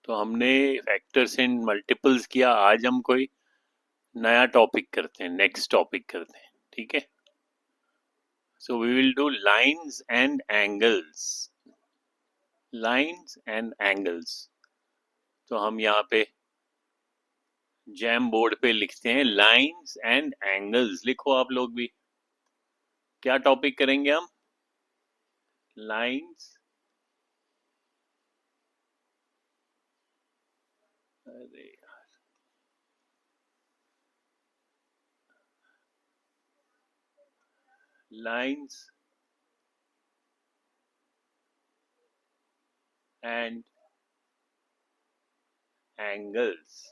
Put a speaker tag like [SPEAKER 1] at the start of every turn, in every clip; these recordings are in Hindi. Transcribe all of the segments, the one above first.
[SPEAKER 1] तो हमने फैक्टर्स एंड मल्टीपल्स किया, आज हम कोई नया टॉपिक करते हैं, नेक्स्ट टॉपिक करते हैं, ठीक है। So we will do lines and angles. Lines and angles, तो हम यहाँ पे जैम बोर्ड पे लिखते हैं लाइंस एंड एंगल्स। लिखो आप लोग भी, क्या टॉपिक करेंगे हम? लाइंस, अरे लाइंस एंड एंगल्स।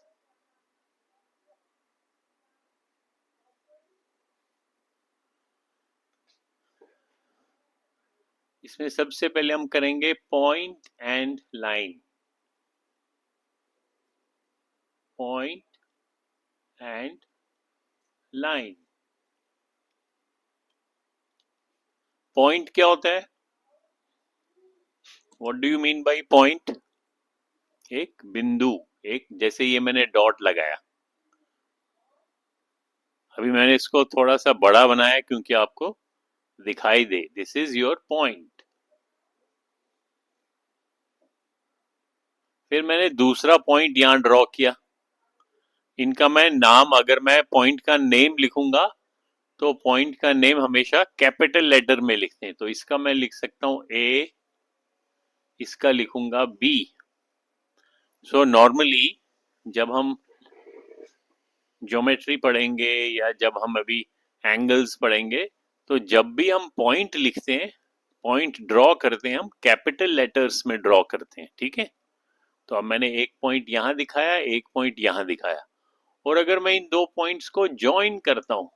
[SPEAKER 1] इसमें सबसे पहले हम करेंगे point and line. Point and line. Point क्या होता है? What do you mean by point? एक बिंदु, एक, जैसे ये मैंने डॉट लगाया, अभी मैंने इसको थोड़ा सा बड़ा बनाया क्योंकि आपको दिखाई दे, दिस इज योर पॉइंट। फिर मैंने दूसरा पॉइंट यहां ड्रॉ किया, इनका मैं नाम, अगर मैं पॉइंट का नेम लिखूंगा तो पॉइंट का नेम हमेशा कैपिटल लेटर में लिखते हैं, तो इसका मैं लिख सकता हूं ए, इसका लिखूंगा बी। सो नॉर्मली जब हम ज्योमेट्री पढ़ेंगे या जब हम अभी एंगल्स पढ़ेंगे, तो जब भी हम पॉइंट लिखते हैं, पॉइंट ड्रॉ करते हैं, हम कैपिटल लेटर्स में ड्रॉ करते हैं, ठीक है। तो अब मैंने एक पॉइंट यहां दिखाया, एक पॉइंट यहां दिखाया, और अगर मैं इन दो पॉइंट्स को ज्वाइन करता हूं,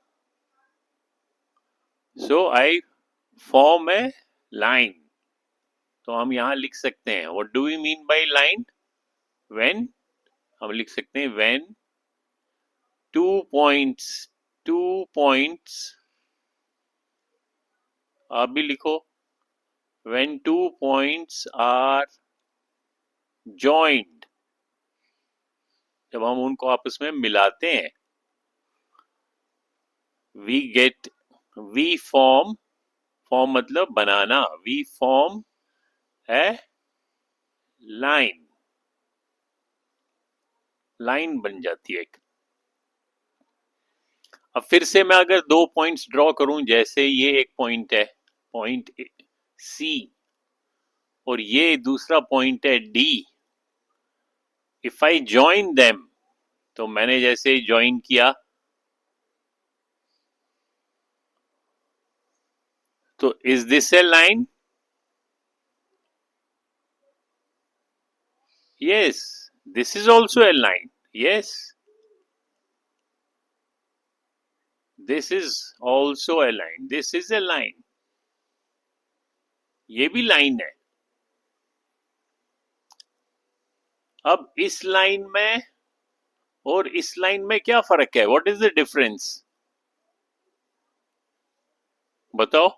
[SPEAKER 1] सो आई फॉर्म ए लाइन। तो हम यहां लिख सकते हैं, what do we mean by line? When, हम लिख सकते हैं when two points, two points, आप भी लिखो, when two points are joined, जब हम उनको आपस में मिलाते हैं, we get, we form, form मतलब बनाना, we form a line, line बन जाती है एक। अब फिर से मैं अगर दो पॉइंट्स ड्रॉ करूं, जैसे ये एक पॉइंट है, पॉइंट सी, और ये दूसरा पॉइंट है D, if I join them, तो मैंने जैसे ज्वाइन किया, तो is this A line? Yes, this is also a line. Yes, this is also a line. This is a line. ये भी लाइन है। अब इस लाइन में और इस लाइन में क्या फर्क है? What is the difference? बताओ,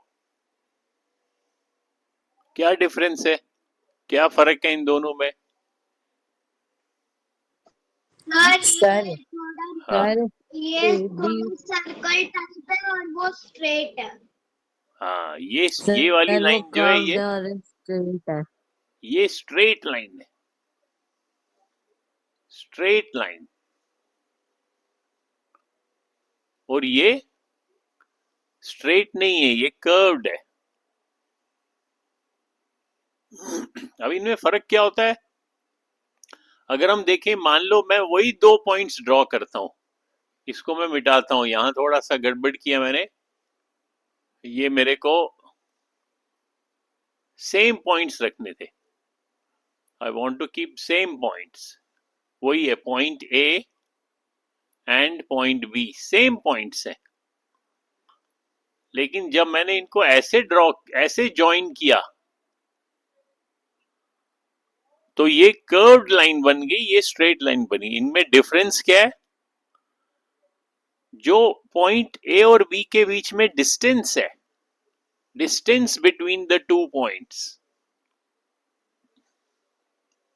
[SPEAKER 1] क्या डिफरेंस है, क्या फर्क है इन दोनों में?
[SPEAKER 2] सर
[SPEAKER 1] हाँ
[SPEAKER 2] सर
[SPEAKER 3] ये
[SPEAKER 2] डी
[SPEAKER 3] सर्कल टाइप है और वो स्ट्रेट है।
[SPEAKER 1] हाँ, ये वाली
[SPEAKER 2] सर वो
[SPEAKER 1] लाइन जो है,
[SPEAKER 2] कर्व्ड है और स्ट्रेट है।
[SPEAKER 1] ये स्ट्रेट लाइन है, स्ट्रेट लाइन, और ये स्ट्रेट नहीं है, ये कर्व्ड है। अब इनमें फर्क क्या होता है? अगर हम देखें, मान लो मैं वही दो पॉइंट्स ड्रॉ करता हूं, इसको मैं मिटाता हूं, यहां थोड़ा सा गड़बड़ किया मैंने, ये मेरे को सेम पॉइंट्स रखने थे, I want to keep same points, वही है point A and point B, same points है। लेकिन जब मैंने इनको ऐसे ड्रॉ, ऐसे ज्वाइन किया, तो ये कर्व्ड लाइन बन गई, ये स्ट्रेट लाइन बनी। इनमें डिफरेंस क्या है? जो पॉइंट ए और बी के बीच में डिस्टेंस है, distance between the two points,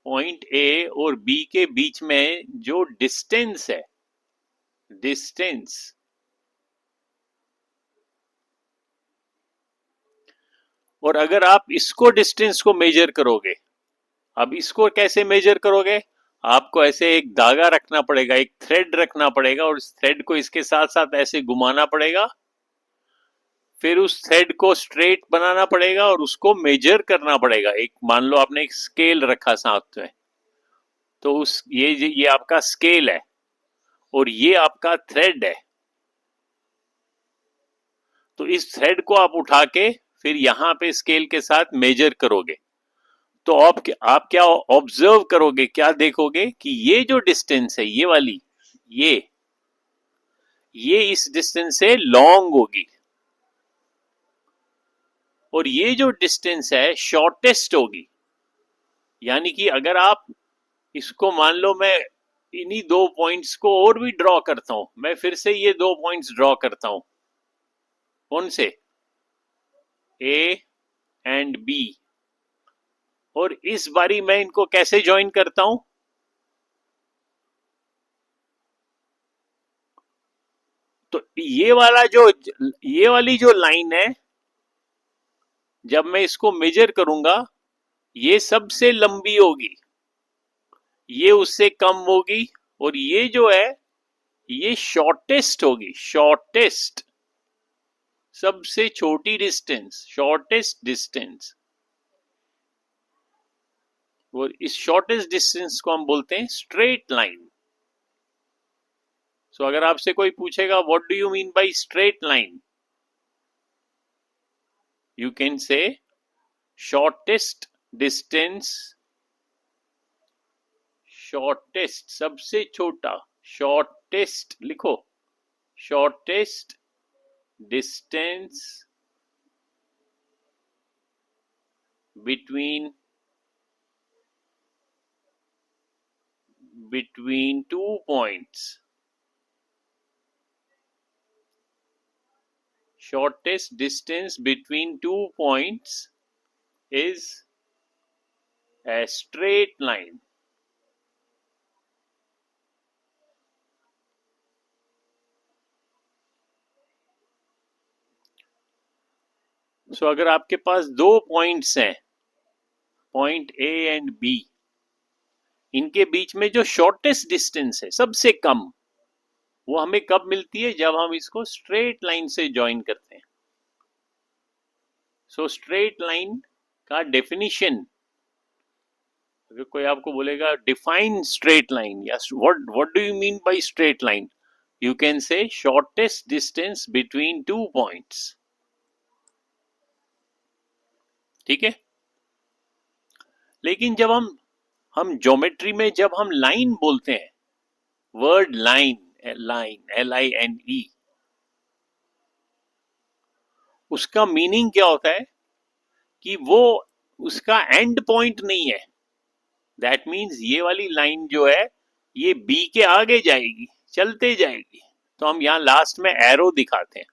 [SPEAKER 1] point A और बी के बीच में जो डिस्टेंस है, डिस्टेंस, और अगर आप इसको डिस्टेंस को मेजर करोगे, अब इसको कैसे मेजर करोगे? आपको ऐसे एक धागा रखना पड़ेगा, एक थ्रेड रखना पड़ेगा, और इस थ्रेड को इसके साथ साथ ऐसे घुमाना पड़ेगा, फिर उस थ्रेड को स्ट्रेट बनाना पड़ेगा और उसको मेजर करना पड़ेगा। एक मान लो आपने एक स्केल रखा साथ में, तो उस ये आपका स्केल है और ये आपका थ्रेड है, तो इस थ्रेड को आप उठा के फिर यहां पे स्केल के साथ मेजर करोगे, तो आप क्या ऑब्जर्व करोगे, क्या देखोगे कि ये जो डिस्टेंस है, ये वाली, ये इस डिस्टेंस से लॉन्ग होगी, और ये जो डिस्टेंस है शॉर्टेस्ट होगी। यानी कि अगर आप इसको मान लो, मैं इन्हीं दो पॉइंट्स को और भी ड्रॉ करता हूं, मैं फिर से ये दो पॉइंट्स ड्रॉ करता हूं, कौन से? ए एंड बी, और इस बारी मैं इनको कैसे ज्वाइन करता हूं? तो ये वाली जो लाइन है, जब मैं इसको मेजर करूंगा, ये सबसे लंबी होगी, ये उससे कम होगी, और ये जो है ये शॉर्टेस्ट होगी, शॉर्टेस्ट, सबसे छोटी डिस्टेंस, शॉर्टेस्ट डिस्टेंस, और इस शॉर्टेस्ट डिस्टेंस को हम बोलते हैं स्ट्रेट लाइन। सो अगर आपसे कोई पूछेगा what do you mean by straight line, you can say shortest distance, shortest सबसे छोटा, शॉर्टेस्ट लिखो, shortest distance between two points, shortest distance between 2 points is a straight line. सो अगर आपके पास दो पॉइंट्स हैं, पॉइंट ए एंड बी, इनके बीच में जो शॉर्टेस्ट डिस्टेंस है, सबसे कम, वो हमें कब मिलती है? जब हम इसको स्ट्रेट लाइन से ज्वाइन करते हैं। सो स्ट्रेट लाइन का डेफिनेशन, अगर कोई आपको बोलेगा डिफाइन स्ट्रेट लाइन, या what do you mean by straight line, you can say shortest distance between 2 points. ठीक है? लेकिन जब हम ज्योमेट्री में जब हम लाइन बोलते हैं, वर्ड लाइन, लाइन, LINE, उसका मीनिंग क्या होता है कि वो उसका एंड पॉइंट नहीं है। दैट मीन्स ये वाली लाइन जो है ये बी के आगे जाएगी, चलते जाएगी, तो हम यहाँ लास्ट में एरो दिखाते हैं,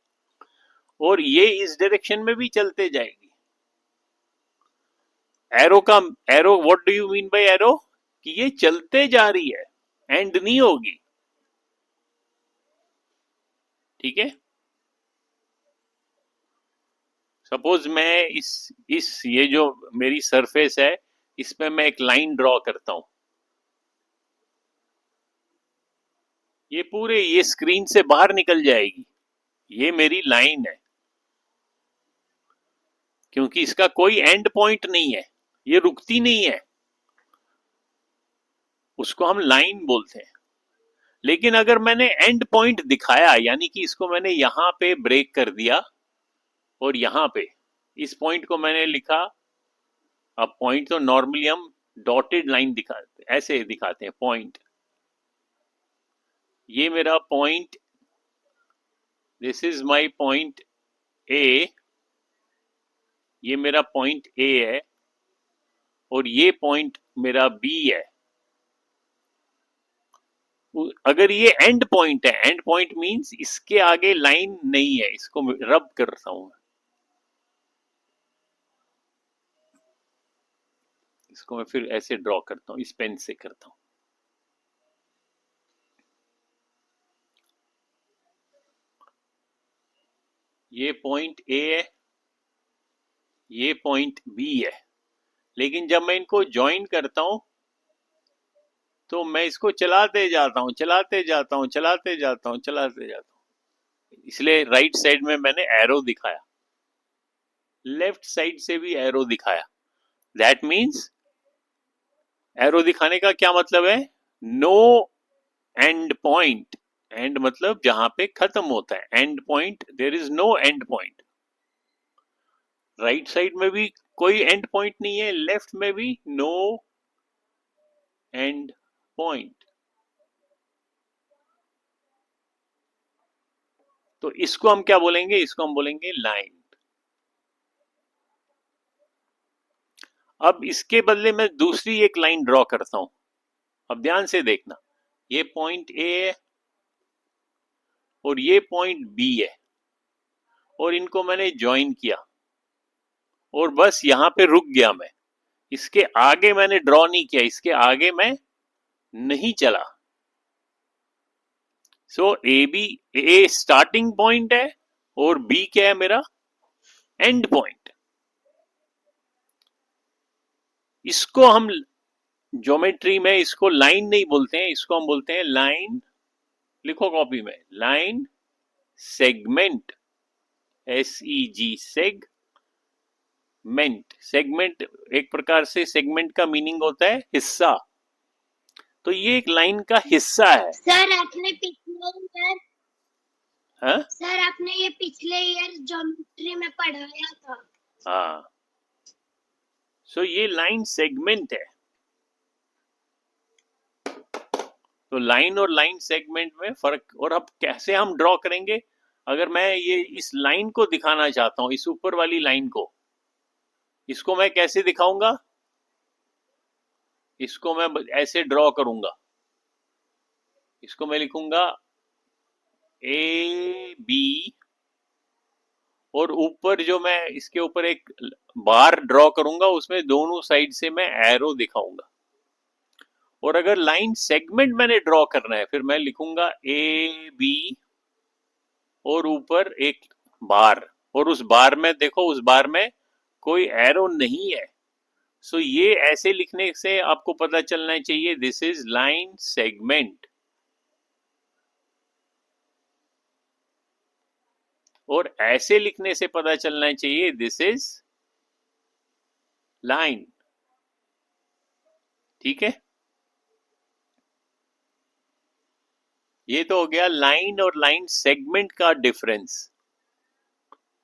[SPEAKER 1] और ये इस डायरेक्शन में भी चलते जाएगी। Arrow what do you mean by arrow, कि ये चलते जा रही है, एंड नहीं होगी। ठीक है? सपोज मैं इस ये जो मेरी सरफेस है, इस पे मैं एक लाइन ड्रॉ करता हूं, ये पूरे ये स्क्रीन से बाहर निकल जाएगी, ये मेरी लाइन है, क्योंकि इसका कोई एंड पॉइंट नहीं है, ये रुकती नहीं है, उसको हम लाइन बोलते हैं। लेकिन अगर मैंने एंड पॉइंट दिखाया, यानी कि इसको मैंने यहां पे ब्रेक कर दिया, और यहां पे इस पॉइंट को मैंने लिखा, अब पॉइंट तो नॉर्मली हम डॉटेड लाइन दिखाते, ऐसे दिखाते हैं पॉइंट, ये मेरा point, this is my point A, ये मेरा पॉइंट ए है, और ये पॉइंट मेरा बी है। अगर ये एंड पॉइंट है, एंड पॉइंट मींस इसके आगे लाइन नहीं है, इसको रब करता हूं, इसको मैं फिर ऐसे ड्रॉ करता हूँ, इस पेन से करता हूँ। ये पॉइंट ए है, ये पॉइंट बी है, लेकिन जब मैं इनको ज्वाइन करता हूं तो मैं इसको चलाते जाता हूं, चलाते जाता हूं, चलाते जाता हूं, चलाते जाता हूं। इसलिए राइट साइड में मैंने एरो दिखाया, लेफ्ट साइड से भी एरो दिखाया। दैट मीन्स एरो दिखाने का क्या मतलब है? No end point. एंड मतलब जहां पे खत्म होता है, end point, there is no end point. Right side में भी कोई एंड पॉइंट नहीं है, लेफ्ट में भी नो एंड पॉइंट। तो इसको हम क्या बोलेंगे? इसको हम बोलेंगे लाइन। अब इसके बदले में दूसरी एक लाइन ड्रॉ करता हूं। अब ध्यान से देखना, ये पॉइंट ए है और ये पॉइंट बी है, और इनको मैंने ज्वाइन किया और बस यहां पे रुक गया मैं। इसके आगे मैंने ड्रॉ नहीं किया, इसके आगे मैं नहीं चला। So A B, A starting point है और बी क्या है? मेरा एंड पॉइंट। इसको हम ज्योमेट्री में इसको लाइन नहीं बोलते हैं, इसको हम बोलते हैं लाइन। लिखो कॉपी में, line segment, SEG, segment. Segment एक प्रकार से, सेगमेंट का मीनिंग होता है हिस्सा। तो ये एक लाइन का हिस्सा है।
[SPEAKER 3] सर आपने पिछले ईयर
[SPEAKER 1] हाँ
[SPEAKER 3] सर आपने ये पिछले ईयर ज्योमेट्री में पढ़ाया था।
[SPEAKER 1] हाँ, सो ये लाइन सेगमेंट है। तो लाइन और लाइन सेगमेंट में फर्क। और अब कैसे हम ड्रॉ करेंगे? अगर मैं ये इस लाइन को दिखाना चाहता हूं, इस ऊपर वाली लाइन को, इसको मैं कैसे दिखाऊंगा? इसको मैं ऐसे ड्रॉ करूंगा। इसको मैं लिखूंगा AB, और ऊपर जो मैं इसके ऊपर एक बार ड्रॉ करूंगा, उसमें दोनों साइड से मैं एरो दिखाऊंगा। और अगर लाइन सेगमेंट मैंने ड्रॉ करना है, फिर मैं लिखूंगा AB और ऊपर एक बार, और उस बार में देखो, उस बार में कोई एरो नहीं है। सो ये ऐसे लिखने से आपको पता चलना चाहिए दिस इज लाइन सेगमेंट। और ऐसे लिखने से पता चलना चाहिए दिस इज लाइन। ठीक है, ये तो हो गया लाइन और लाइन सेगमेंट का डिफरेंस।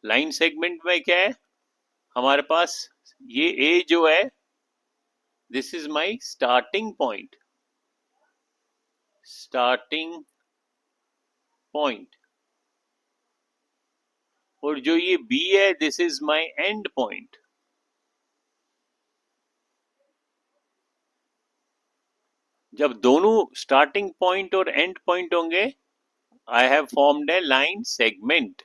[SPEAKER 1] लाइन सेगमेंट में क्या है हमारे पास? ये ए जो है, this is my starting point, starting point. और जो ये बी है, this is my and point. जब दोनों स्टार्टिंग पॉइंट और एंड पॉइंट होंगे, I have formed A line segment.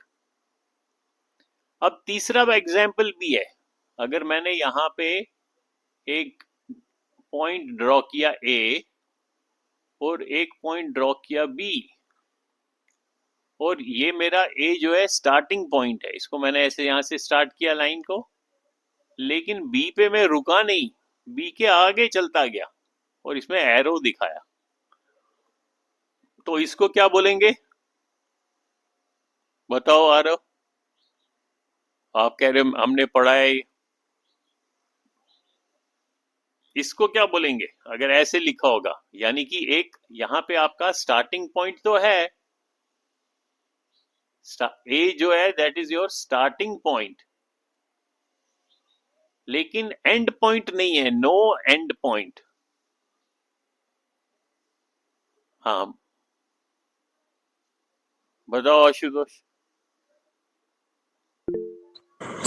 [SPEAKER 1] अब तीसरा एग्जाम्पल भी है। अगर मैंने यहां पे एक पॉइंट ड्रॉ किया ए और एक पॉइंट ड्रॉ किया बी, और ये मेरा ए जो है स्टार्टिंग पॉइंट है, इसको मैंने ऐसे यहां से स्टार्ट किया लाइन को, लेकिन बी पे मैं रुका नहीं, बी के आगे चलता गया और इसमें एरो दिखाया। तो इसको क्या बोलेंगे? बताओ आरव, आप कह रहे हमने पढ़ा है, इसको क्या बोलेंगे अगर ऐसे लिखा होगा? यानी कि एक यहां पे आपका स्टार्टिंग पॉइंट तो है, ए जो है that is your starting point, लेकिन एंड पॉइंट नहीं है, नो एंड पॉइंट। हाँ बताओ आशुतोष।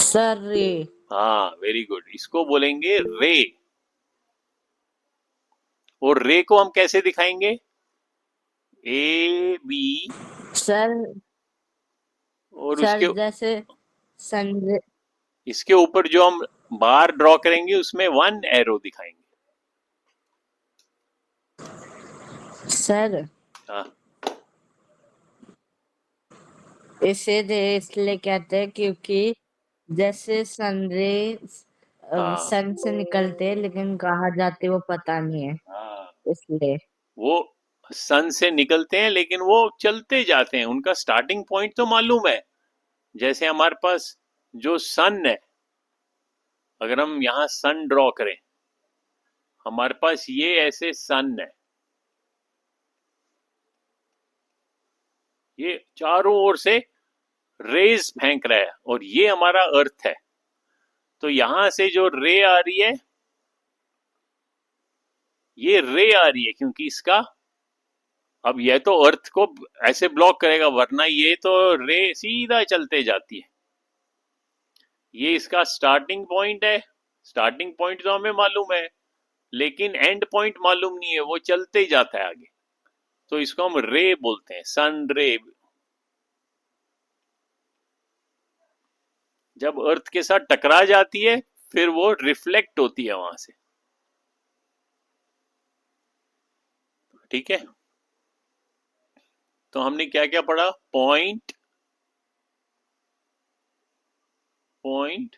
[SPEAKER 2] सर रे।
[SPEAKER 1] हाँ वेरी गुड, इसको बोलेंगे रे। और रे को हम कैसे दिखाएंगे? ए बी,
[SPEAKER 2] सर
[SPEAKER 1] और
[SPEAKER 2] सर
[SPEAKER 1] उसके
[SPEAKER 2] जैसे सन
[SPEAKER 1] इसके ऊपर जो हम बार ड्रॉ करेंगे उसमें 1 एरो दिखाएंगे।
[SPEAKER 2] सर
[SPEAKER 1] हाँ
[SPEAKER 2] इसे इसलिए कहते हैं क्योंकि जैसे
[SPEAKER 1] हाँ
[SPEAKER 2] सन से निकलते हैं लेकिन कहाँ जाते वो पता नहीं है,
[SPEAKER 1] हाँ,
[SPEAKER 2] इसलिए।
[SPEAKER 1] वो सन से निकलते हैं लेकिन वो चलते जाते हैं, उनका स्टार्टिंग पॉइंट तो मालूम है। जैसे हमारे पास जो सन है, अगर हम यहाँ सन ड्रॉ करें, हमारे पास ये ऐसे सन है, ये चारों ओर से रेज फेंक रहा है और ये हमारा अर्थ है। तो यहां से जो रे आ रही है, ये रे आ रही है क्योंकि इसका, अब यह तो अर्थ को ऐसे ब्लॉक करेगा, वरना ये तो रे सीधा चलते जाती है। ये इसका स्टार्टिंग पॉइंट है। स्टार्टिंग पॉइंट तो हमें मालूम है लेकिन एंड पॉइंट मालूम नहीं है, वो चलते ही जाता है आगे। तो इसको हम रे बोलते हैं, सन रे। जब अर्थ के साथ टकरा जाती है फिर वो रिफ्लेक्ट होती है वहां से। ठीक है, तो हमने क्या क्या पढ़ा? Point, point,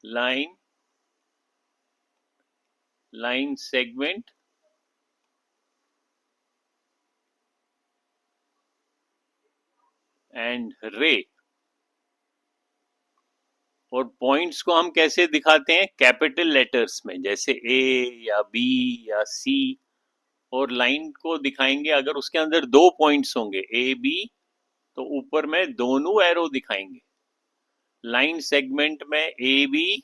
[SPEAKER 1] line, line segment, and रे। और पॉइंट्स को हम कैसे दिखाते हैं? कैपिटल लेटर्स में, जैसे ए या बी या सी। और लाइन को दिखाएंगे अगर उसके अंदर 2 पॉइंट्स होंगे, ए बी, तो ऊपर में दोनों एरो दिखाएंगे। लाइन सेगमेंट में ए बी,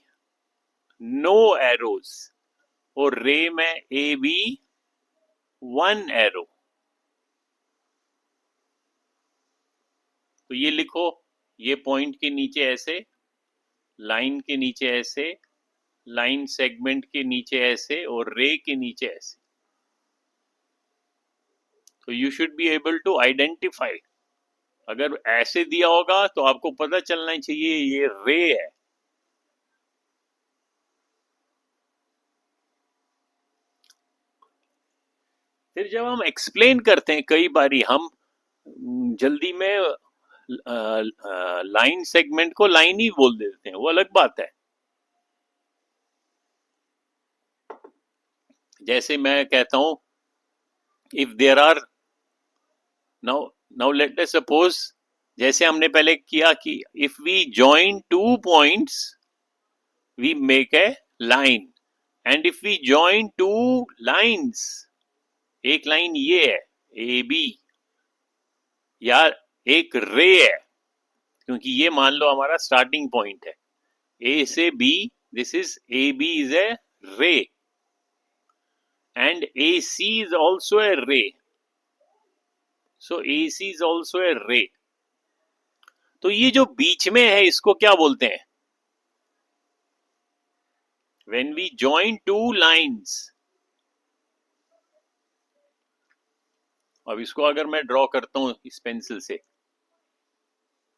[SPEAKER 1] नो एरोज। और रे में ए बी, 1 एरो। तो ये लिखो, ये पॉइंट के नीचे ऐसे, लाइन के नीचे ऐसे, लाइन सेगमेंट के नीचे ऐसे, और रे के नीचे ऐसे। तो you should be able to identify. अगर ऐसे दिया होगा तो आपको पता चलना चाहिए ये रे है। फिर जब हम एक्सप्लेन करते हैं, कई बारी हम जल्दी में लाइन सेगमेंट को लाइन ही बोल देते हैं, वो अलग बात है। जैसे मैं कहता हूं, if there are, now now let us suppose, जैसे हमने पहले किया कि if we join 2 points we make a line, and if we join 2 lines, एक लाइन ये है ए बी, या एक रे है, क्योंकि ये मान लो हमारा स्टार्टिंग पॉइंट है ए से B, this is A B is a ray, and A C is also a ray, so A C is also a रे। तो ये जो बीच में है इसको क्या बोलते हैं? When we join 2 lines. अब इसको अगर मैं ड्रॉ करता हूं इस पेंसिल से,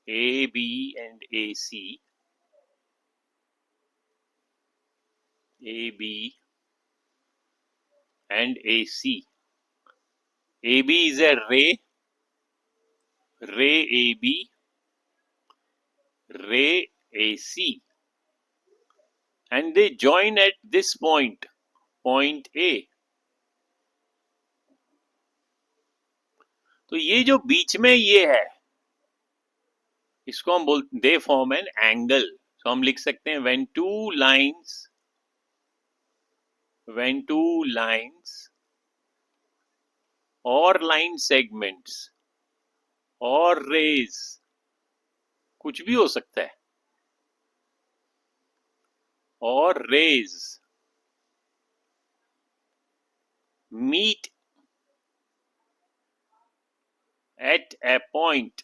[SPEAKER 1] A B and A C, A B and A C, A B is a ray, ray A B, रे ए सी, and they join at this point, point A. तो ये जो बीच में ये है, इसको हम बोलते, दे फॉर्म एन एंगल। तो हम लिख सकते हैं when two lines or line segments or rays, कुछ भी हो सकता है, और rays meet at a point,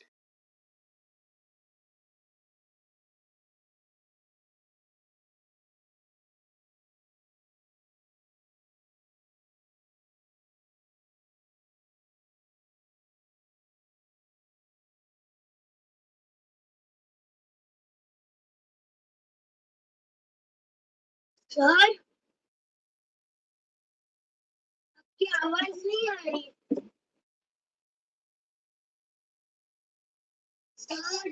[SPEAKER 3] sir की आवाज नहीं आ रही। सर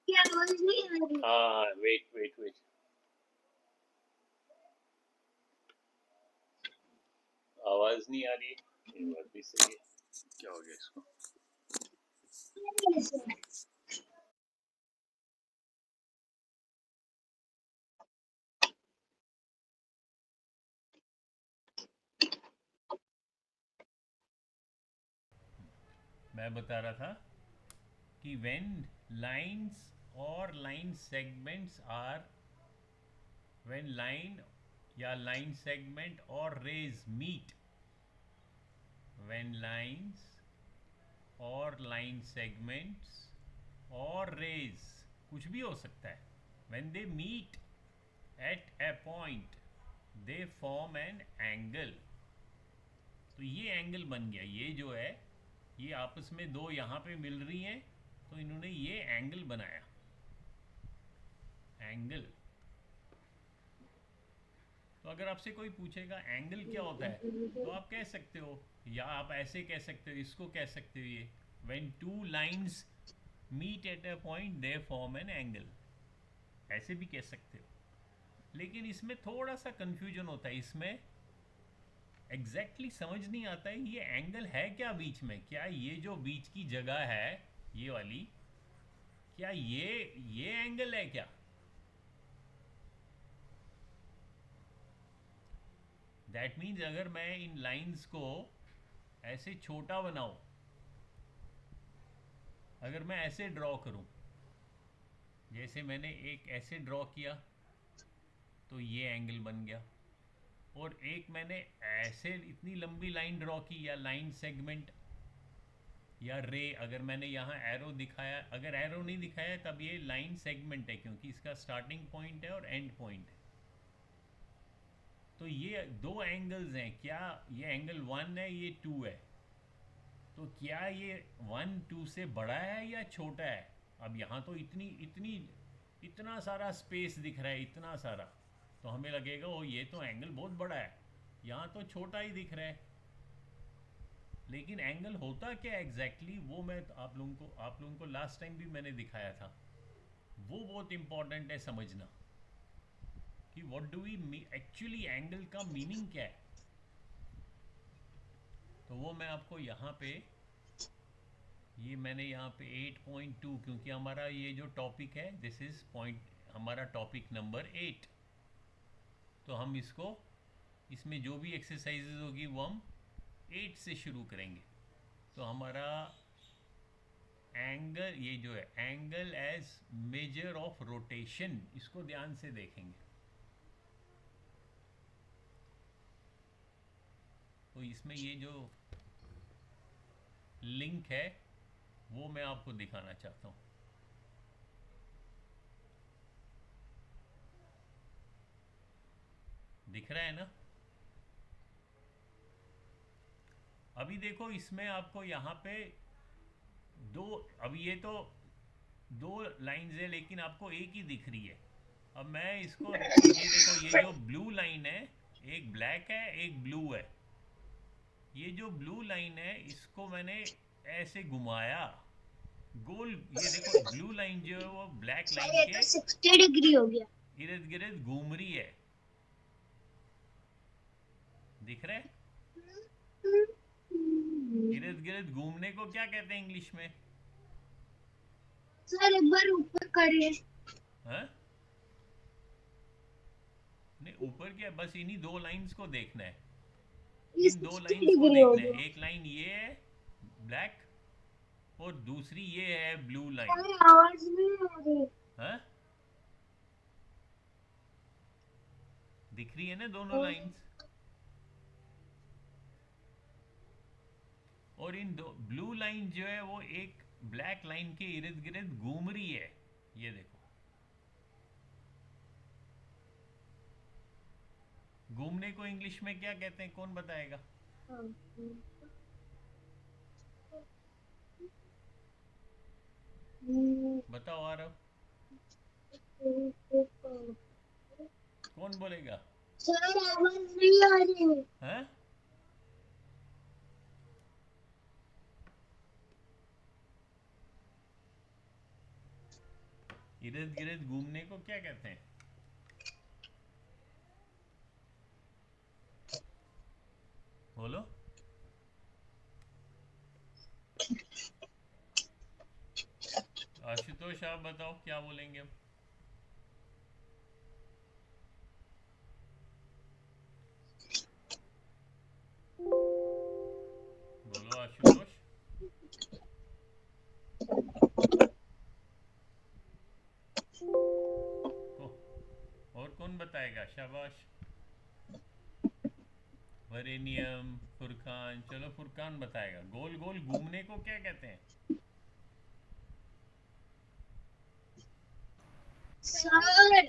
[SPEAKER 3] की आवाज नहीं आ रही।
[SPEAKER 1] हाँ, वेट वेट वेट, आवाज नहीं आ रही है, ये बात भी सही है। क्या हो गया इसको? मैं बता रहा था कि when lines or line segments are, when line या line segment or rays meet, when lines or line segments or rays, कुछ भी हो सकता है, when they meet at a point they form an angle। तो ये एंगल बन गया, ये जो है, ये आपस में दो यहाँ पे मिल रही हैं, तो इन्होंने ये एंगल बनाया, एंगल। तो अगर आपसे कोई पूछेगा एंगल क्या होता है, तो आप कह सकते हो, या आप ऐसे कह सकते हो, इसको कह सकते हो, ये when two lines meet at a point they form an angle, ऐसे भी कह सकते हो। लेकिन इसमें थोड़ा सा कंफ्यूजन होता है, इसमें एग्जैक्टली समझ नहीं आता है ये एंगल है क्या बीच में, क्या ये जो बीच की जगह है ये वाली, क्या ये एंगल है क्या? दैट मीन्स अगर मैं इन लाइंस को ऐसे छोटा बनाऊं, अगर मैं ऐसे ड्रॉ करूं, जैसे मैंने एक ऐसे ड्रॉ किया तो ये एंगल बन गया, और एक मैंने ऐसे इतनी लंबी लाइन ड्रॉ की, या लाइन सेगमेंट या रे, अगर मैंने यहाँ एरो दिखाया, अगर एरो नहीं दिखाया तब ये लाइन सेगमेंट है, क्योंकि इसका स्टार्टिंग पॉइंट है और एंड पॉइंट है। तो ये दो एंगल्स हैं, क्या ये एंगल 1 है, ये 2 है, तो क्या ये 1 2 से बड़ा है या छोटा है? अब यहाँ तो इतनी इतनी इतना सारा स्पेस दिख रहा है, इतना सारा, तो हमें लगेगा ओ ये तो एंगल बहुत बड़ा है, यहाँ तो छोटा ही दिख रहा है। लेकिन एंगल होता क्या एग्जैक्टली वो मैं आप लोगों को लास्ट टाइम भी मैंने दिखाया था, वो बहुत इंपॉर्टेंट है समझना कि what do we actually, angle का मीनिंग क्या है। तो वो मैं आपको यहाँ पे, ये मैंने यहाँ पे 8.2, क्योंकि हमारा ये जो टॉपिक है दिस इज पॉइंट, हमारा टॉपिक नंबर 8, तो हम इसको, इसमें जो भी एक्सरसाइजेज होगी वो हम 8 से शुरू करेंगे। तो हमारा एंगल, ये जो है angle as measure of rotation, इसको ध्यान से देखेंगे। तो इसमें ये जो लिंक है वो मैं आपको दिखाना चाहता हूँ। दिख रहा है ना? अभी देखो इसमें आपको यहाँ पे दो, अब ये तो दो लाइंस है लेकिन आपको एक ही दिख रही है। अब मैं इसको, ये देखो ये जो ब्लू लाइन है, एक ब्लैक है एक ब्लू है, ये जो ब्लू लाइन है इसको मैंने ऐसे घुमाया गोल, ये देखो ब्लू लाइन जो है वो ब्लैक
[SPEAKER 3] सर
[SPEAKER 1] लाइन
[SPEAKER 3] ये
[SPEAKER 1] के
[SPEAKER 3] तो 60 डिग्री हो गया।
[SPEAKER 1] इर्द गिर्द घूम रही है, दिख रहा है? इर्द गिर्द घूमने को क्या कहते हैं इंग्लिश में?
[SPEAKER 3] सर एक बार ऊपर करिए।
[SPEAKER 1] हाँ, नहीं ऊपर क्या, बस इन्हीं दो लाइंस को देखना है,
[SPEAKER 3] ये
[SPEAKER 1] इन दो
[SPEAKER 3] 60
[SPEAKER 1] लाइंस को
[SPEAKER 3] डिग्री हो
[SPEAKER 1] देखना
[SPEAKER 3] गया।
[SPEAKER 1] है, एक लाइन ये है ब्लैक और दूसरी ये है ब्लू लाइन।
[SPEAKER 3] सर आवाज नहीं आ रही।
[SPEAKER 1] हाँ, दिख रही है ना दोनों लाइंस? और इन दो ब्लू लाइन जो है वो एक ब्लैक लाइन के इर्द गिर्द घूम रही है, ये देखो। घूमने को इंग्लिश में क्या कहते हैं, कौन बताएगा? बताओ आरव। कौन बोलेगा?
[SPEAKER 3] सर आवाज नहीं आ रही है।
[SPEAKER 1] हैं? इर्द गिर्द घूमने को क्या कहते हैं? बोलो। आशुतोष आप बताओ क्या बोलेंगे हम? बोलो आशुतोष। ओ, और कौन बताएगा? शाबाश। वरेनियम, फुरकान। चलो फुरकान बताएगा। गोल गोल घूमने को क्या कहते हैं?
[SPEAKER 3] सर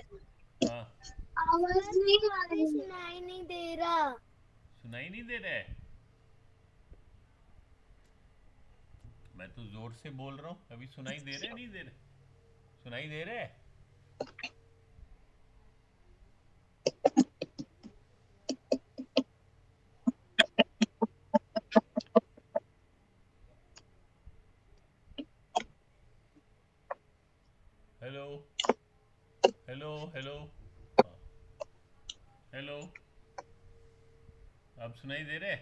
[SPEAKER 1] हाँ।
[SPEAKER 3] आवाज नहीं आ रही, सुनाई नहीं दे रहा।
[SPEAKER 1] सुनाई नहीं दे रहा है? मैं तो जोर से बोल रहा हूँ। अभी सुनाई दे रहा है नहीं दे रहा? सुनाई दे रहा है? Hello hello hello. हाँ, हेलो। आप सुनाई दे रहे?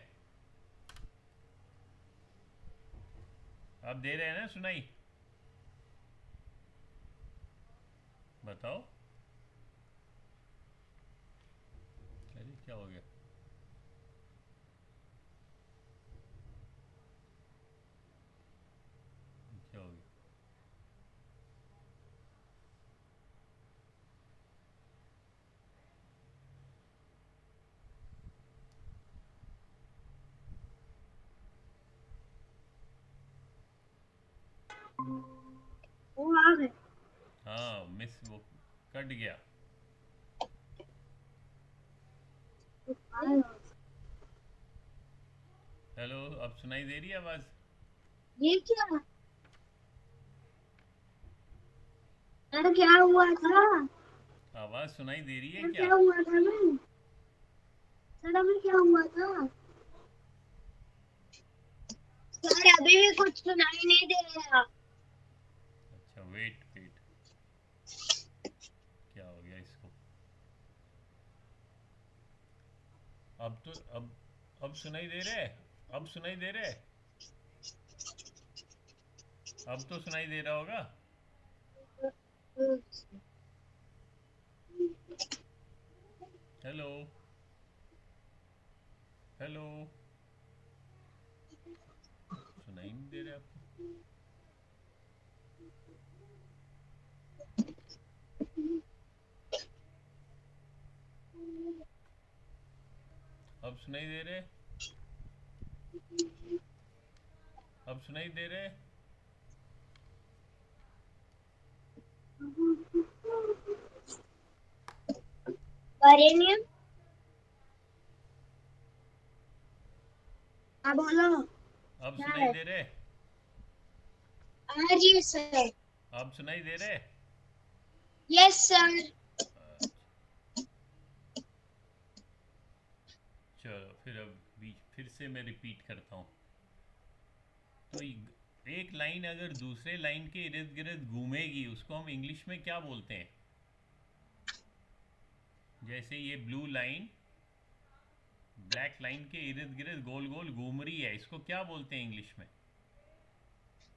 [SPEAKER 1] आप दे रहे हैं ना सुनाई? बताओ। अरे क्या हो गया? क्या हो गया?
[SPEAKER 3] वो आ गए।
[SPEAKER 1] हाँ, मिस वो कट गया। हेलो, अब सुनाई दे रही है आवाज?
[SPEAKER 3] ये क्या? सर क्या हुआ था?
[SPEAKER 1] आवाज सुनाई दे रही है
[SPEAKER 3] सर
[SPEAKER 1] क्या?
[SPEAKER 3] क्या हुआ था मैं? सर अभी क्या हुआ था? सर अभी भी कुछ सुनाई नहीं दे रहा।
[SPEAKER 1] अच्छा, वेट वेट। क्या हो गया इसको? अब तो अब सुनाई दे रहा है? अब सुनाई दे रहा है? अब तो सुनाई दे रहा होगा। Hello hello. सुनाई नहीं दे रहा आपको? अब सुनाई दे रहे? अब सुनाई दे रहे?
[SPEAKER 3] वरेनियम। हाँ बोलो।
[SPEAKER 1] अब
[SPEAKER 3] क्या
[SPEAKER 1] सुनाई
[SPEAKER 3] है?
[SPEAKER 1] दे रहे?
[SPEAKER 3] हाँ जी सर।
[SPEAKER 1] अब सुनाई दे रहे?
[SPEAKER 3] Yes sir.
[SPEAKER 1] चलो फिर अब फिर से मैं रिपीट करता हूँ। तो एक लाइन अगर दूसरे लाइन के इर्द गिर्द घूमेगी उसको हम इंग्लिश में क्या बोलते हैं? जैसे ये ब्लू लाइन ब्लैक लाइन के इर्द गिर्द गोल गोल घूम रही है, इसको क्या बोलते हैं इंग्लिश में?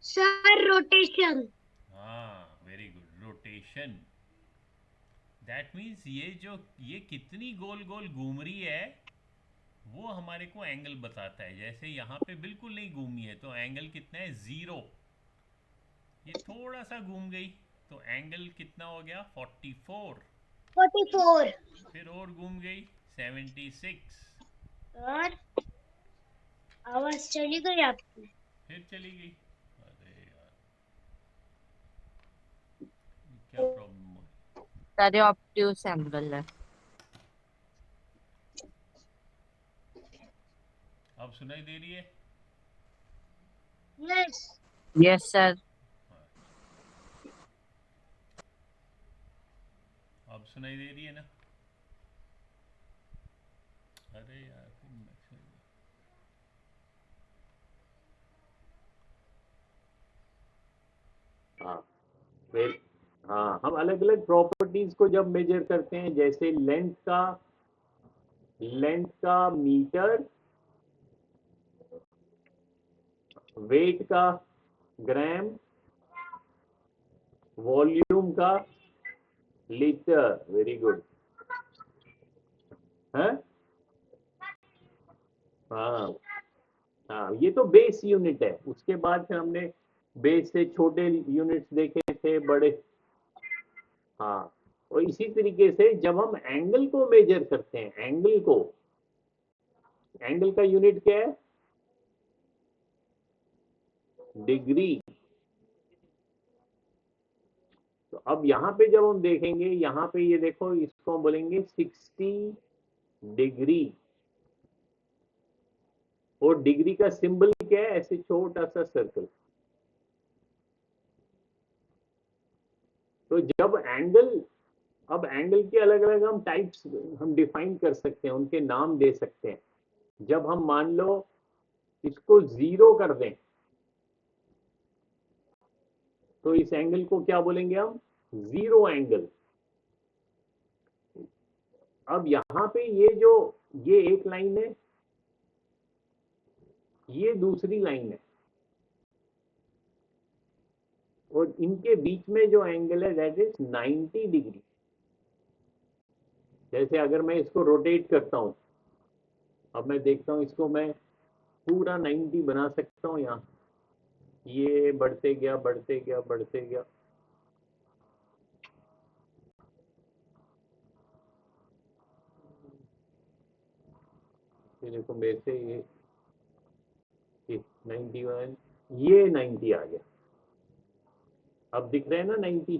[SPEAKER 3] Sir rotation.
[SPEAKER 1] हाँ, very good, rotation. That means ये कितनी गोल गोल घूम रही है वो हमारे को एंगल बताता है। जैसे यहाँ पे बिल्कुल नहीं घूमी है तो एंगल कितना है? 0। ये थोड़ा सा घूम गई तो एंगल कितना हो गया? 44।
[SPEAKER 3] 44।
[SPEAKER 1] फिर और घूम गई 76।
[SPEAKER 3] सर आवाज चली गई आपकी।
[SPEAKER 1] फिर चली गई। अरे यार, ये क्या प्रॉब्लम हो?
[SPEAKER 2] सारे ऑप्टिव्स एंगल है।
[SPEAKER 1] अब सुनाई दे रही है?
[SPEAKER 3] यस।
[SPEAKER 2] Yes sir.
[SPEAKER 1] हाँ, अब सुनाई दे रही है ना?
[SPEAKER 4] अरे यार
[SPEAKER 5] हाँ फिर हाँ, हम अलग अलग प्रॉपर्टीज को जब मेजर करते हैं, जैसे लेंथ का मीटर, वेट का ग्राम, वॉल्यूम का लीटर। वेरी गुड है। हाँ हाँ, ये तो बेस यूनिट है। उसके बाद फिर हमने बेस से छोटे यूनिट्स देखे थे, बड़े। हाँ, और इसी तरीके से जब हम एंगल को मेजर करते हैं, एंगल का यूनिट क्या है? डिग्री। तो अब यहाँ पे जब हम देखेंगे, यहाँ पे ये देखो, इसको हम बोलेंगे 60 डिग्री। और डिग्री का सिंबल क्या है? ऐसे छोटा सा सर्कल। तो जब अब एंगल के अलग अलग हम टाइप्स हम डिफाइन कर सकते हैं, उनके नाम दे सकते हैं। जब हम मान लो इसको 0 कर दें, तो इस एंगल को क्या बोलेंगे हम? 0 एंगल। अब यहां पे ये एक लाइन है, ये दूसरी लाइन है, और इनके बीच में जो एंगल है दैट इज 90 डिग्री। जैसे अगर मैं इसको रोटेट करता हूं, अब मैं देखता हूं, इसको मैं पूरा 90 बना सकता हूं। यहाँ ये बढ़ते गया, बढ़ते गया, बढ़ते गया। ये देखो, मेरे से ये 91, ये 90 आ गया। अब दिख रहे हैं ना 90?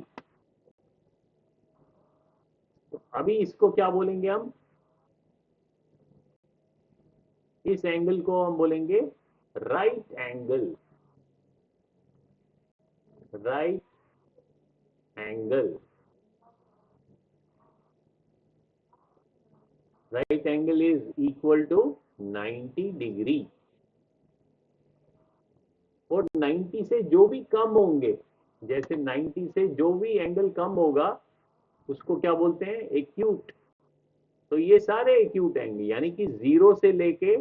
[SPEAKER 5] तो अभी इसको क्या बोलेंगे हम? इस एंगल को हम बोलेंगे right angle. Right angle. Right angle is equal to 90 degree. और 90 से जो भी कम होंगे, जैसे 90 से जो भी एंगल कम होगा, उसको क्या बोलते हैं? एक्यूट। तो ये सारे एक्यूट एंगल, यानी कि 0 से लेके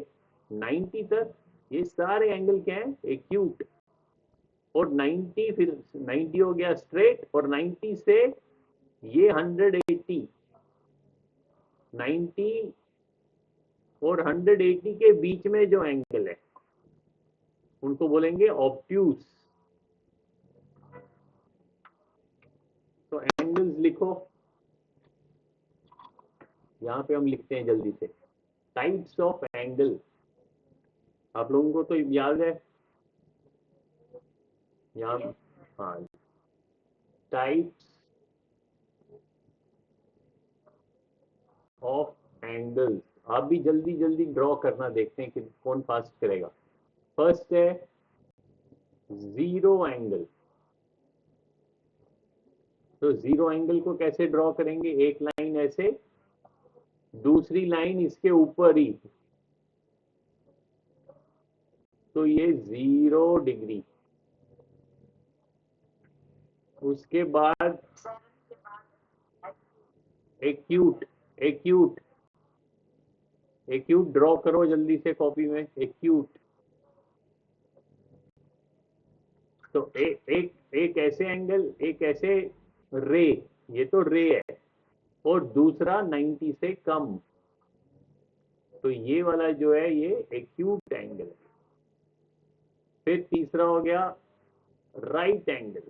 [SPEAKER 5] 90 तक ये सारे एंगल क्या है? एक्यूट। और 90, फिर 90 हो गया स्ट्रेट, और 90 से ये 180, 90 और 180 के बीच में जो एंगल है, उनको बोलेंगे ऑब्ट्यूज। तो एंगल्स लिखो, यहां पे हम लिखते हैं जल्दी से। टाइप्स ऑफ एंगल आप लोगों को तो याद है यहाँ। हाँ, टाइप्स ऑफ एंगल्स। आप भी जल्दी जल्दी ड्रॉ करना, देखते हैं कि कौन फास्ट करेगा। फर्स्ट है जीरो एंगल। तो जीरो एंगल को कैसे ड्रॉ करेंगे? एक लाइन ऐसे, दूसरी लाइन इसके ऊपर ही, तो ये 0 डिग्री। उसके बाद एक्यूट। एक्यूट एक्यूट ड्रॉ करो जल्दी से कॉपी में। एक्यूट। तो एक ऐसे एंगल, एक ऐसे रे, ये तो रे है, और दूसरा 90 से कम, तो ये वाला जो है ये एक्यूट एंगल है। फिर तीसरा हो गया राइट एंगल।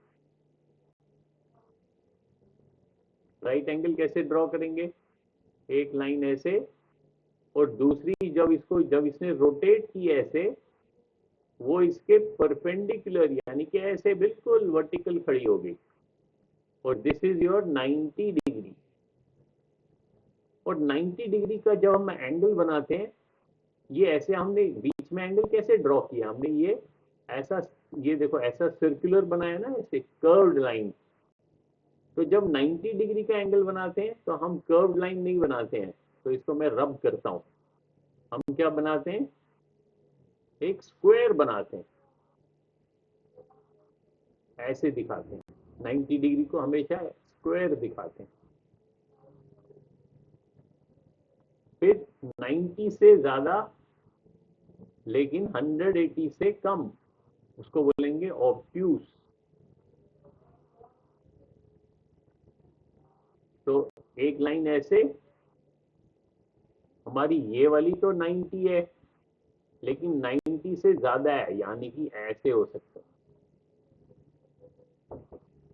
[SPEAKER 5] राइट एंगल कैसे ड्रॉ करेंगे? एक लाइन ऐसे, और दूसरी जब इसने रोटेट की ऐसे, वो इसके परपेंडिकुलर, यानी कि ऐसे बिल्कुल वर्टिकल खड़ी होगी, और दिस इज योर 90 डिग्री। और 90 डिग्री का जब हम एंगल बनाते हैं, ये ऐसे हमने बीच में एंगल कैसे ड्रॉ किया? हमने ये ऐसा, ये देखो ऐसा सर्कुलर बनाया ना, ऐसे कर्व्ड लाइन। तो जब 90 डिग्री का एंगल बनाते हैं, तो हम कर्व्ड लाइन नहीं बनाते हैं। तो इसको मैं रब करता हूं, हम क्या बनाते हैं, एक स्क्वायर बनाते हैं, ऐसे दिखाते हैं। 90 डिग्री को हमेशा स्क्वायर दिखाते हैं। फिर 90 से ज्यादा लेकिन 180 से कम, उसको बोलेंगे ऑब्ट्यूस। तो एक लाइन ऐसे, हमारी ये वाली तो 90 है लेकिन 90 से ज्यादा है, यानी कि ऐसे हो सकता है,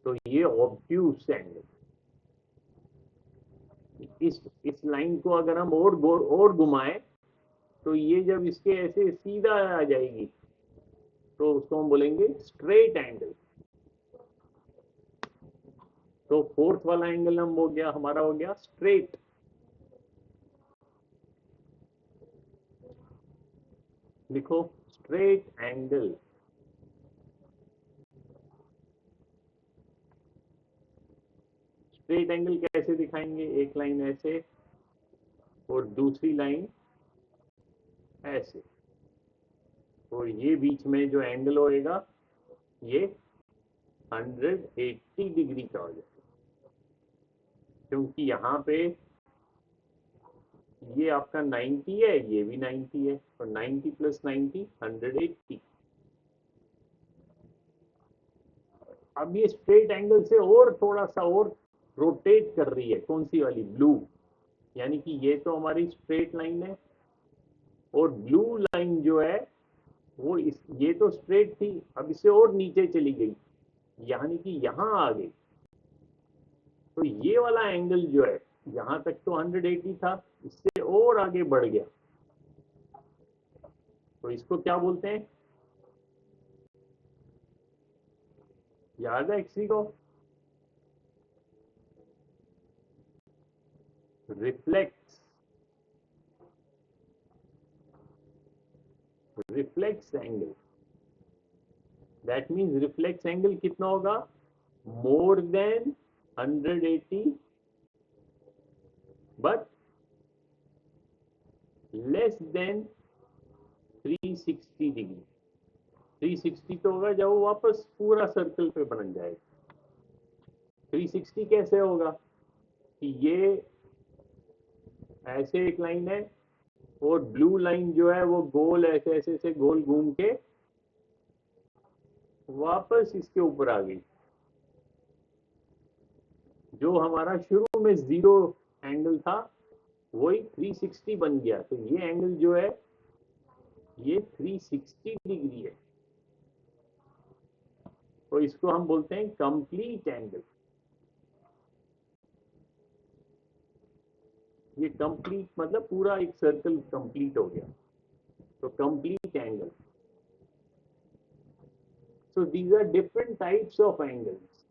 [SPEAKER 5] तो ये ऑब्ट्यूस एंगल। इस लाइन को अगर हम और घुमाएं तो ये जब इसके ऐसे सीधा आ जाएगी तो उसको हम बोलेंगे स्ट्रेट एंगल। तो फोर्थ वाला एंगल हम हो गया, हमारा हो गया स्ट्रेट। लिखो स्ट्रेट एंगल। स्ट्रेट एंगल कैसे दिखाएंगे, एक लाइन ऐसे और दूसरी लाइन ऐसे, और ये बीच में जो एंगल होएगा ये 180 डिग्री का हो जाएगा, क्योंकि यहाँ पे ये आपका 90 है, ये भी 90 है, और 90 प्लस 90 180। अब ये स्ट्रेट एंगल से और थोड़ा सा और रोटेट कर रही है, कौन सी वाली, ब्लू। यानी कि ये तो हमारी स्ट्रेट लाइन है, और ब्लू लाइन जो है वो ये तो स्ट्रेट थी, अब इससे और नीचे चली गई, यानी कि यहां आ गई। तो ये वाला एंगल जो है, यहां तक तो 180 था, इससे और आगे बढ़ गया, तो इसको क्या बोलते हैं, याद है किसी को, reflex. Reflex angle, that means reflex angle कितना होगा, more than 180 but less than 360 degree. 360 तो होगा जब वो वापस पूरा सर्कल पे बन जाएगा। 360 कैसे होगा कि ये ऐसे एक लाइन है और ब्लू लाइन जो है वो गोल ऐसे ऐसे से गोल घूम के वापस इसके ऊपर आ गई। जो हमारा शुरू में 0 एंगल था वही 360 बन गया, तो ये एंगल जो है ये 360 डिग्री है, तो इसको हम बोलते हैं कंप्लीट एंगल। ये कंप्लीट मतलब पूरा एक सर्कल कंप्लीट हो गया, तो complete angle. So these are different types of angles.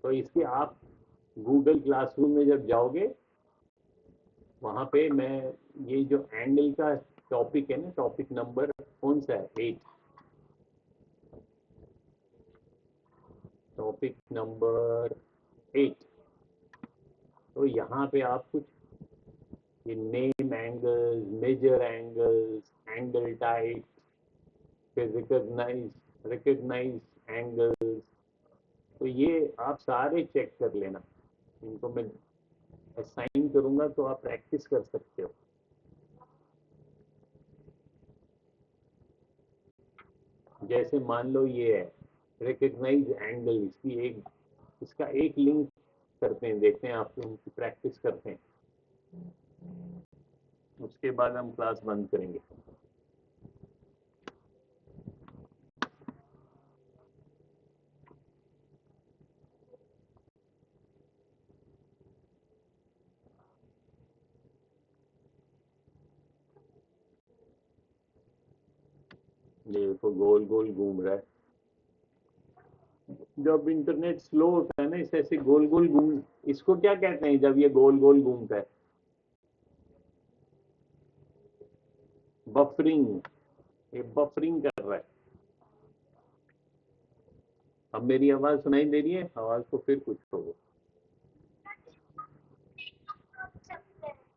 [SPEAKER 5] तो इसके आप गूगल क्लासरूम में जब जाओगे वहां पे मैं ये जो एंगल का टॉपिक है ना, टॉपिक नंबर कौन सा है, 8, टॉपिक नंबर 8। तो यहाँ पे आप कुछ ये name angles, measure angles, angle type, फिर रिकॉग्नाइज एंगल्स, तो ये आप सारे चेक कर लेना। इनको मैं असाइन करूंगा तो आप प्रैक्टिस कर सकते हो। जैसे मान लो ये है रिकॉग्नाइज एंगल, इसका एक लिंक करते हैं, देखते हैं आप उनकी प्रैक्टिस करते हैं, उसके बाद हम क्लास बंद करेंगे। ये देखो गोल गोल घूम रहा है। जब इंटरनेट स्लो होता है ना, इसे ऐसे गोल गोल घूम, इसको क्या कहते हैं जब ये गोल गोल घूमता है, बफरिंग। ये बफरिंग कर रहा है। अब मेरी आवाज सुनाई दे रही है? आवाज को फिर कुछ करो।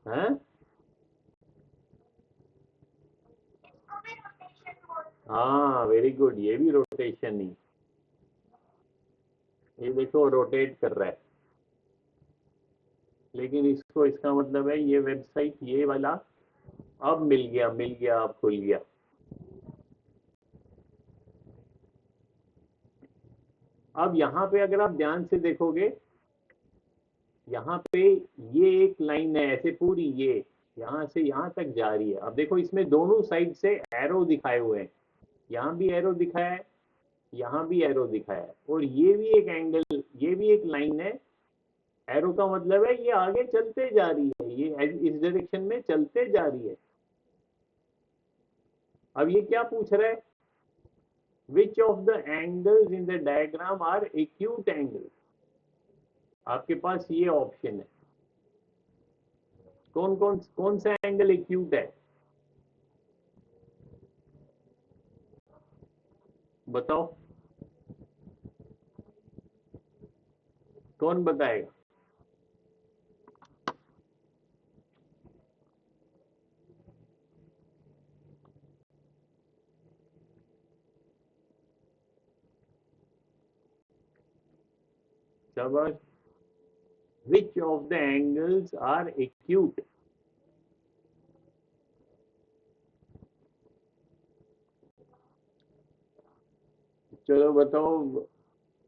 [SPEAKER 5] हैं? हाँ, वेरी गुड, ये भी रोटेशन ही। ये देखो रोटेट कर रहा है, लेकिन इसको, इसका मतलब है ये वेबसाइट, ये वाला अब मिल गया, अब खुल गया। अब यहाँ पे अगर आप ध्यान से देखोगे, यहाँ पे ये एक लाइन है ऐसे पूरी, ये यहाँ से यहाँ तक जा रही है। अब देखो इसमें दोनों साइड से एरो दिखाए हुए हैं, यहाँ भी एरो दिखाया है, यहाँ भी एरो दिखाया है, और ये भी एक एंगल, ये भी एक लाइन है। एरो का मतलब है ये आगे चलते जा रही है, ये इस डायरेक्शन में चलते जा रही है। अब ये क्या पूछ रहा है? Which of the angles in the diagram are acute angle? आपके पास ये ऑप्शन है, कौन सा एंगल एक्यूट है? बताओ, कौन बताएगा? शाबाश। Which of the angles are acute? चलो बताओ,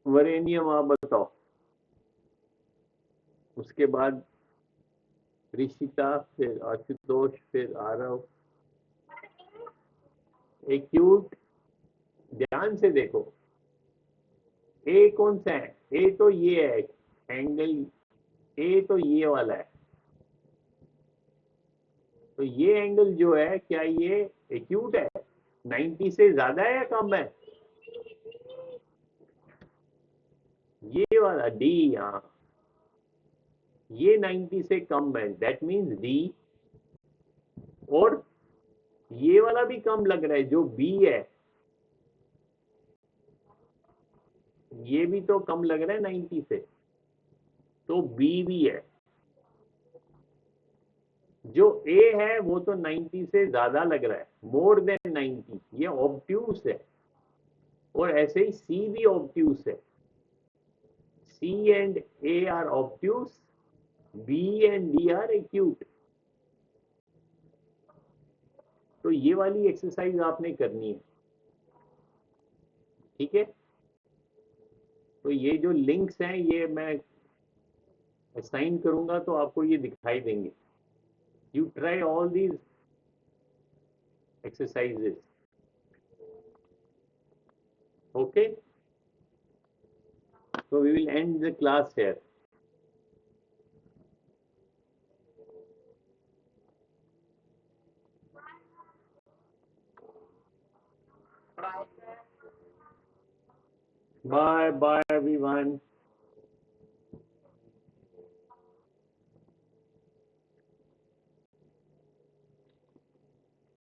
[SPEAKER 5] वरेनियम आप बताओ, उसके बाद ऋषिता, फिर आशुतोष, फिर आरव। एक्यूट, ध्यान से देखो, ए कौन सा है? ए तो ये है एंगल, ए तो ये वाला है। तो ये एंगल जो है, क्या ये एक्यूट है? 90 से ज्यादा है या कम है? ये वाला डी, हाँ, ये 90 से कम है, दैट मीन्स डी। और ये वाला भी कम लग रहा है, जो बी है, ये भी तो कम लग रहा है 90 से, तो बी भी है। जो ए है वो तो 90 से ज्यादा लग रहा है, मोर देन 90, ये ऑब्ट्यूस है। और ऐसे ही सी भी ऑब्ट्यूस है, C and A are obtuse, B and D are acute. तो ये वाली एक्सरसाइज आपने करनी है, ठीक है? तो ये जो लिंक्स हैं, ये मैं असाइन करूंगा तो आपको ये दिखाई देंगे। You try all these exercises, okay? So we will end the class here. Bye bye everyone.